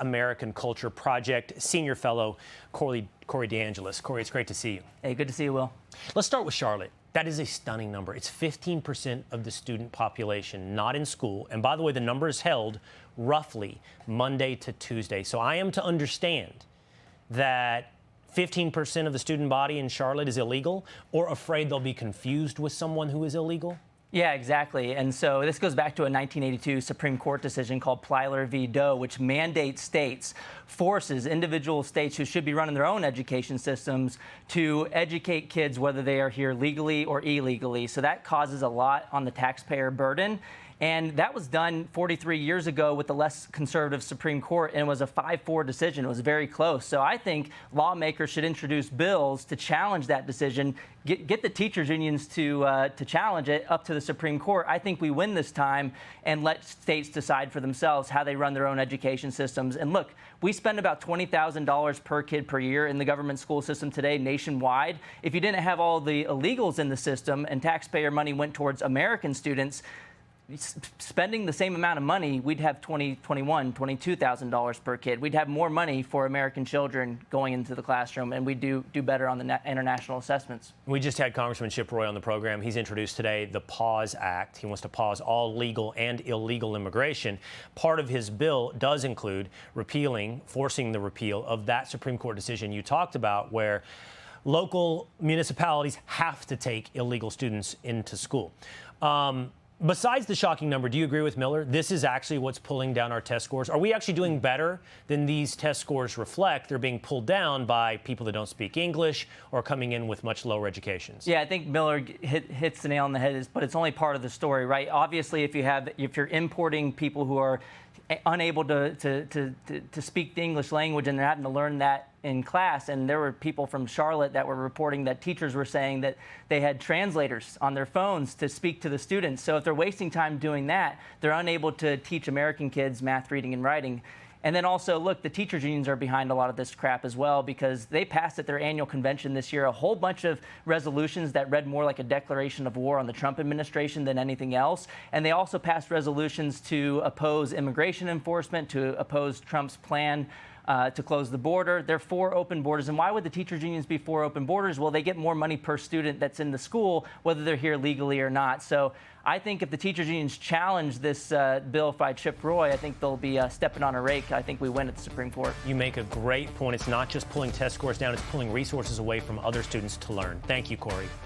American Culture Project Senior Fellow Corey DeAngelis. Corey, it's great to see you. Hey, good to see you, Will. Let's start with Charlotte. That is a stunning number. It's 15% of the student population not in school. And by the way, the number is held roughly Monday to Tuesday. So I am to understand that 15% of the student body in Charlotte is illegal, or afraid they'll be confused with someone who is illegal? Yeah, exactly. And so this goes back to a 1982 Supreme Court decision called Plyler v. Doe, which mandates states, forces individual states who should be running their own education systems to educate kids whether they are here legally or illegally. So that causes a lot on the taxpayer burden. And that was done 43 years ago with the less conservative Supreme Court, and it was a 5-4 decision. It was very close. So I think lawmakers should introduce bills to challenge that decision, get the teachers' unions to challenge it up to the Supreme Court. I think we win this time and let states decide for themselves how they run their own education systems. And look, we spend about $20,000 per kid per year in the government school system today nationwide. If you didn't have all the illegals in the system and taxpayer money went towards American students, spending the same amount of money, we'd have $22,000 per kid. We'd have more money for American children going into the classroom, and we do better on the international assessments. We just had Congressman Chip Roy on the program. He's introduced today the PAUSE Act. He wants to pause all legal and illegal immigration. Part of his bill does include forcing the repeal of that Supreme Court decision you talked about, where local municipalities have to take illegal students into school. Besides the shocking number, do you agree with Miller? This is actually what's pulling down our test scores. Are we actually doing better than these test scores reflect? They're being pulled down by people that don't speak English or coming in with much lower educations. Yeah, I think Miller hits the nail on the head, but it's only part of the story, right? Obviously, if you're importing people who are unable to speak the English language and they're having to learn that in class, and there were people from Charlotte that were reporting that teachers were saying that they had translators on their phones to speak to the students. So if they're wasting time doing that, they're unable to teach American kids math, reading, and writing. And then also, look, the teachers' unions are behind a lot of this crap as well, because they passed at their annual convention this year a whole bunch of resolutions that read more like a declaration of war on the Trump administration than anything else. And they also passed resolutions to oppose immigration enforcement, to oppose Trump's plan to close the border. They're for open borders. And why would the teachers' unions be for open borders? Well, they get more money per student that's in the school, whether they're here legally or not. So I think if the teachers' unions challenge this bill by Chip Roy, I think they'll be stepping on a rake. I think we win at the Supreme Court. You make a great point. It's not just pulling test scores down, it's pulling resources away from other students to learn. Thank you, Corey. Thank you.